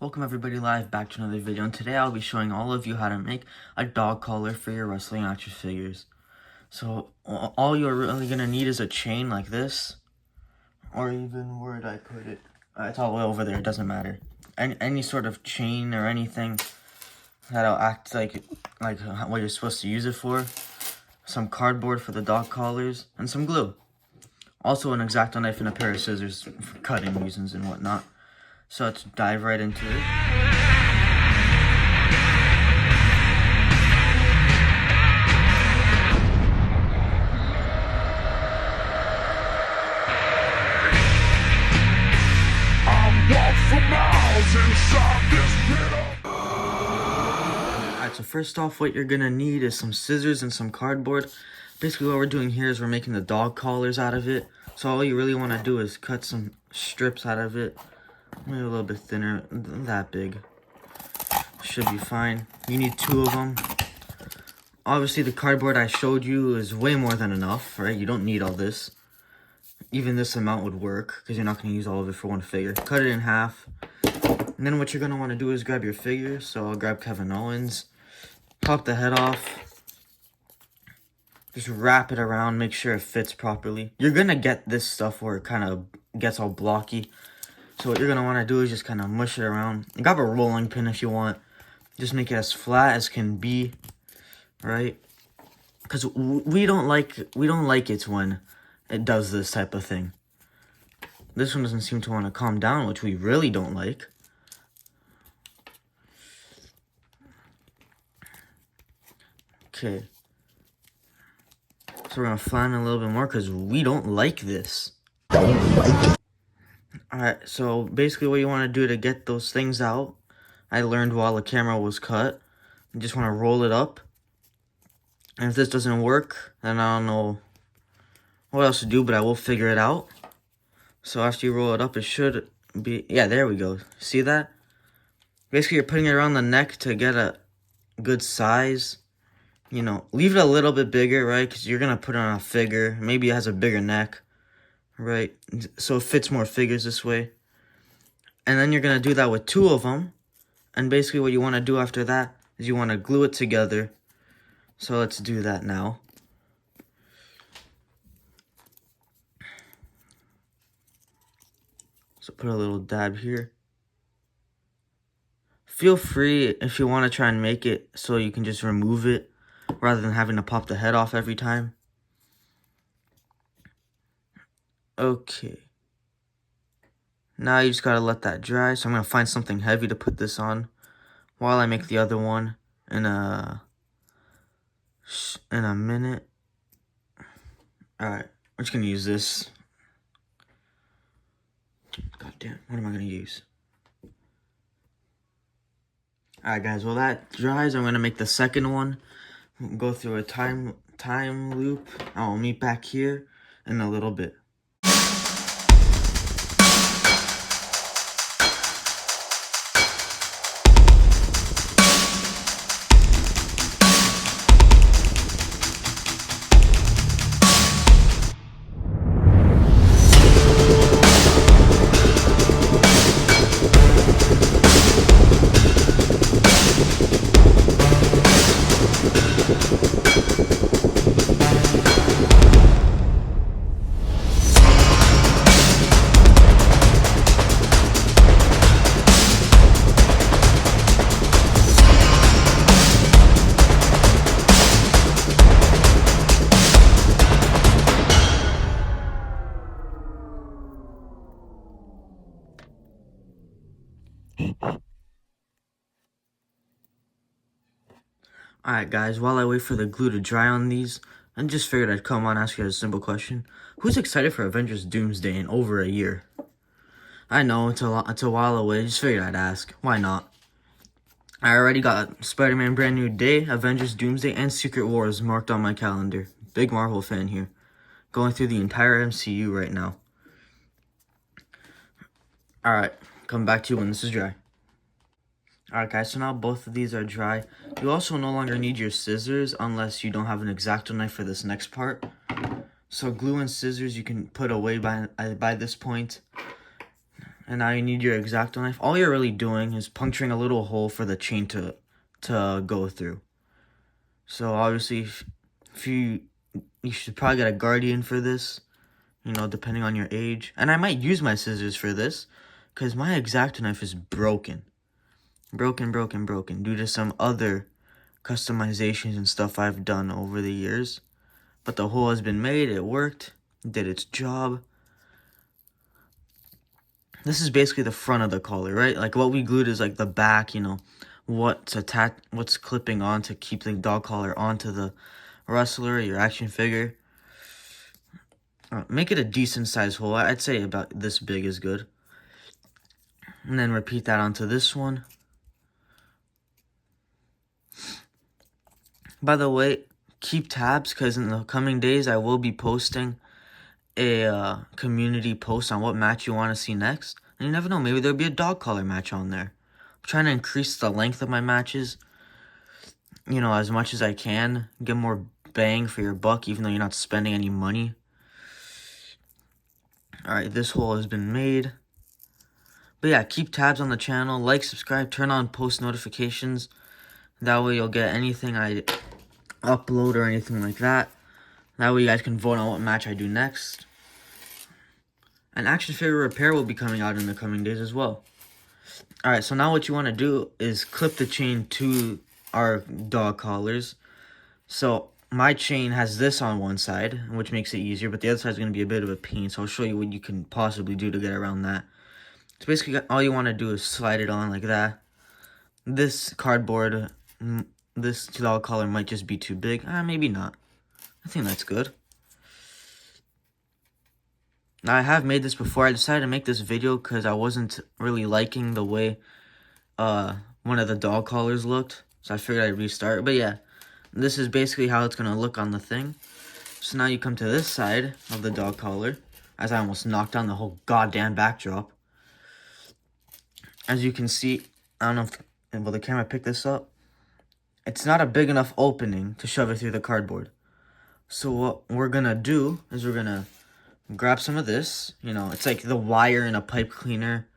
Welcome everybody live back to another video, and today I'll be showing all of you how to make a dog collar for your wrestling action figures. So all you're really going to need is a chain like this, or even where did I put it? It's all the way over there, it doesn't matter. Any sort of chain or anything that'll act like what you're supposed to use it for. Some cardboard for the dog collars, and some glue. Also an X-Acto knife and a pair of scissors for cutting reasons and whatnot. So let's dive right into it. Alright, so first off, what you're gonna need is some scissors and some cardboard. Basically what we're doing here is we're making the dog collars out of it. So all you really want to do is cut some strips out of it. Maybe a little bit thinner, that big. Should be fine. You need 2 of them. Obviously the cardboard I showed you is way more than enough, right? You don't need all this. Even this amount would work, because you're not going to use all of it for one figure. Cut it in half. And then what you're going to want to do is grab your figure. So I'll grab Kevin Owens. Pop the head off. Just wrap it around, make sure it fits properly. You're going to get this stuff where it kind of gets all blocky. So what you're going to want to do is just kind of mush it around. Grab a rolling pin if you want. Just make it as flat as can be, right? Because we don't like it when it does this type of thing. This one doesn't seem to want to calm down, which we really don't like. Okay. So we're going to flatten a little bit more because we don't like this. Alright, so basically what you want to do to get those things out, I learned while the camera was cut. You just want to roll it up. And if this doesn't work, then I don't know what else to do, but I will figure it out. So after you roll it up, it should be... Yeah, there we go. See that? Basically, you're putting it around the neck to get a good size. You know, leave it a little bit bigger, right? Because you're going to put it on a figure. Maybe it has a bigger neck, right? So it fits more figures this way. And then you're going to do that with 2 of them. And basically what you want to do after that is you want to glue it together. So let's do that now. So put a little dab here. Feel free if you want to try and make it so you can just remove it rather than having to pop the head off every time. Okay. Now you just gotta let that dry. So I'm gonna find something heavy to put this on while I make the other one in a minute. Alright, we're just gonna use this. God damn, what am I gonna use? Alright guys, while that dries, I'm gonna make the second one. We'll go through a time loop. I'll meet back here in a little bit. Alright guys, while I wait for the glue to dry on these, I just figured I'd come on and ask you guys a simple question. Who's excited for Avengers Doomsday in over a year? I know, it's a while away, just figured I'd ask. Why not? I already got Spider-Man Brand New Day, Avengers Doomsday, and Secret Wars marked on my calendar. Big Marvel fan here. Going through the entire MCU right now. Alright, come back to you when this is dry. Alright guys, so now both of these are dry. You also no longer need your scissors unless you don't have an X-Acto knife for this next part. So glue and scissors you can put away by this point. And now you need your X-Acto knife. All you're really doing is puncturing a little hole for the chain to go through. So obviously, if you should probably get a guardian for this, you know, depending on your age. And I might use my scissors for this, because my X-Acto knife is broken. Broken due to some other customizations and stuff I've done over the years. But the hole has been made, it worked, did its job. This is basically the front of the collar, right? Like what we glued is like the back, you know, what's clipping on to keep the dog collar onto the wrestler, your action figure. Make it a decent size hole. I'd say about this big is good. And then repeat that onto this one. By the way, keep tabs, because in the coming days I will be posting a community post on what match you want to see next. And you never know, maybe there'll be a dog collar match on there. I'm trying to increase the length of my matches, you know, as much as I can. Get more bang for your buck, even though you're not spending any money. Alright, this hole has been made. But yeah, keep tabs on the channel. Like, subscribe, turn on post notifications. That way you'll get anything I upload or anything like that. That way you guys can vote on what match I do next. And action figure repair will be coming out in the coming days as well. Alright, so now what you want to do is clip the chain to our dog collars. So my chain has this on one side, which makes it easier, but the other side is going to be a bit of a pain. So I'll show you what you can possibly do to get around that. So basically all you want to do is slide it on like that. This cardboard, this dog collar might just be too big. Maybe not. I think that's good. Now, I have made this before. I decided to make this video because I wasn't really liking the way one of the dog collars looked. So I figured I'd restart. But yeah, this is basically how it's going to look on the thing. So now you come to this side of the dog collar, as I almost knocked down the whole goddamn backdrop. As you can see, I don't know if will the camera pick this up. It's not a big enough opening to shove it through the cardboard. So what we're going to do is we're going to grab some of this, you know, it's like the wire in a pipe cleaner,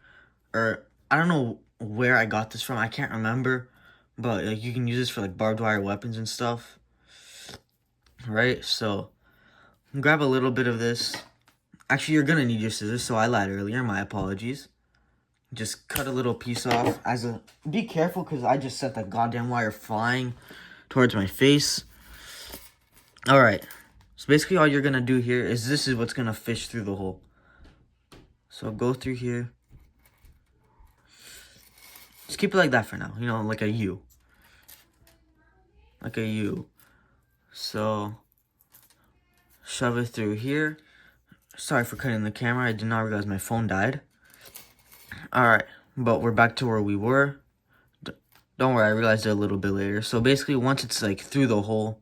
or I don't know where I got this from, I can't remember, but like you can use this for like barbed wire weapons and stuff, right? So grab a little bit of this. Actually, you're gonna need your scissors, so I lied earlier, my apologies. Just cut a little piece off. Be careful, because I just sent that goddamn wire flying towards my face. Alright. So basically all you're going to do here is this is what's going to fish through the hole. So go through here. Just keep it like that for now. You know, like a U. Like a U. So shove it through here. Sorry for cutting the camera. I did not realize my phone died. Alright. But we're back to where we were. Don't worry, I realized it a little bit later. So basically once it's like through the hole,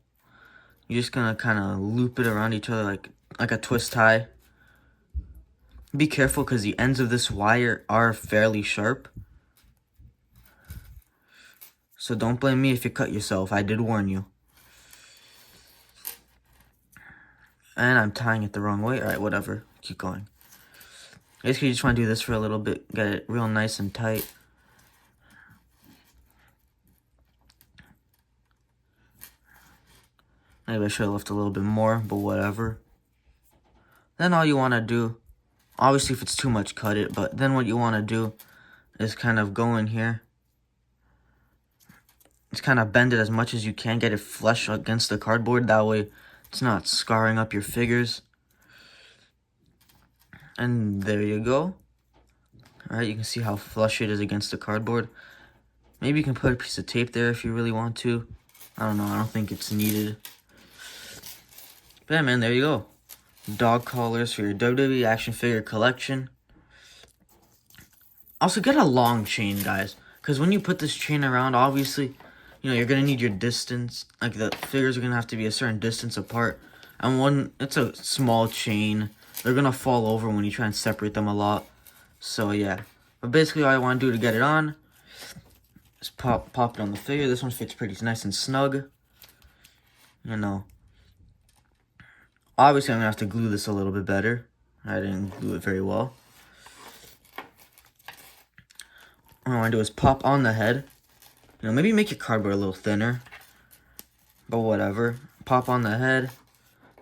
you're just gonna kind of loop it around each other like a twist tie. Be careful, because the ends of this wire are fairly sharp. So don't blame me if you cut yourself. I did warn you. And I'm tying it the wrong way. Alright, whatever. Keep going. Basically, you just want to do this for a little bit. Get it real nice and tight. Maybe I should have left a little bit more, but whatever. Then all you want to do, obviously if it's too much, cut it. But then what you want to do is kind of go in here. Just kind of bend it as much as you can. Get it flush against the cardboard. That way it's not scarring up your figures. And there you go. Alright, you can see how flush it is against the cardboard. Maybe you can put a piece of tape there if you really want to. I don't know. I don't think it's needed. But yeah, man, there you go. Dog collars for your WWE action figure collection. Also, get a long chain, guys. Because when you put this chain around, obviously, you know, you're going to need your distance. Like, the figures are going to have to be a certain distance apart. And it's a small chain. They're going to fall over when you try and separate them a lot. So, yeah. But basically, all I want to do to get it on is pop it on the figure. This one fits pretty nice and snug. You know. Obviously, I'm going to have to glue this a little bit better. I didn't glue it very well. what I want to do is pop on the head. You know, maybe make your cardboard a little thinner. But whatever. Pop on the head.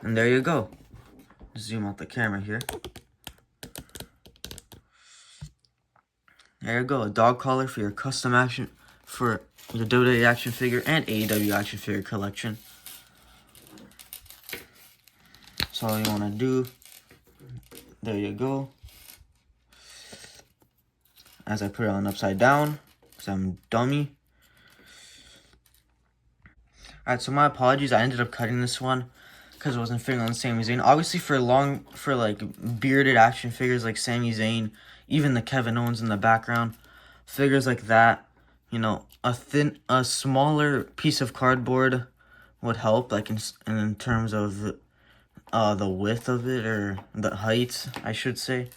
And there you go. Zoom out the camera here. There you go. A dog collar for your custom action, for your WWE action figure and AEW action figure collection. So all you want to do. There you go. As I put it on upside down. Because I'm a dummy. Alright, so my apologies. I ended up cutting this one because it wasn't fitting on Sami Zayn. Obviously, for like bearded action figures like Sami Zayn, even the Kevin Owens in the background, figures like that, you know, a smaller piece of cardboard would help, like in terms of the width of it, or the height, I should say.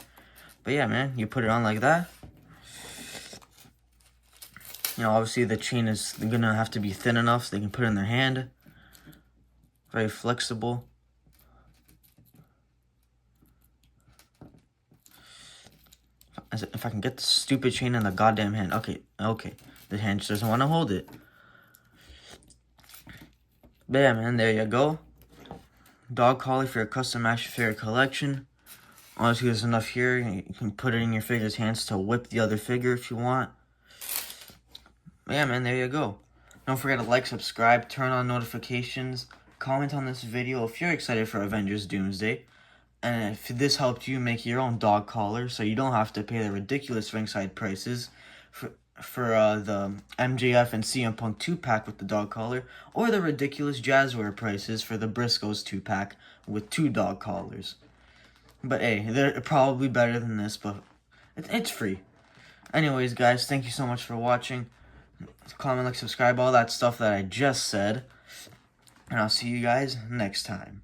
But yeah, man, you put it on like that. You know, obviously the chain is gonna have to be thin enough so they can put it in their hand. Very flexible. If I can get the stupid chain in the goddamn hand. Okay. The hand just doesn't want to hold it. But yeah, man, there you go. Dog collar for your custom action figure collection. Honestly, there's enough here. You can put it in your figure's hands to whip the other figure if you want. But yeah, man, there you go. Don't forget to like, subscribe, turn on notifications, comment on this video if you're excited for Avengers Doomsday. And if this helped you make your own dog collar so you don't have to pay the ridiculous ringside prices for the MJF and CM Punk 2-pack with the dog collar, or the ridiculous Jazzware prices for the Briscoes 2-pack with 2 dog collars. But hey, they're probably better than this, but it's free. Anyways, guys, thank you so much for watching. Comment, like, subscribe, all that stuff that I just said. And I'll see you guys next time.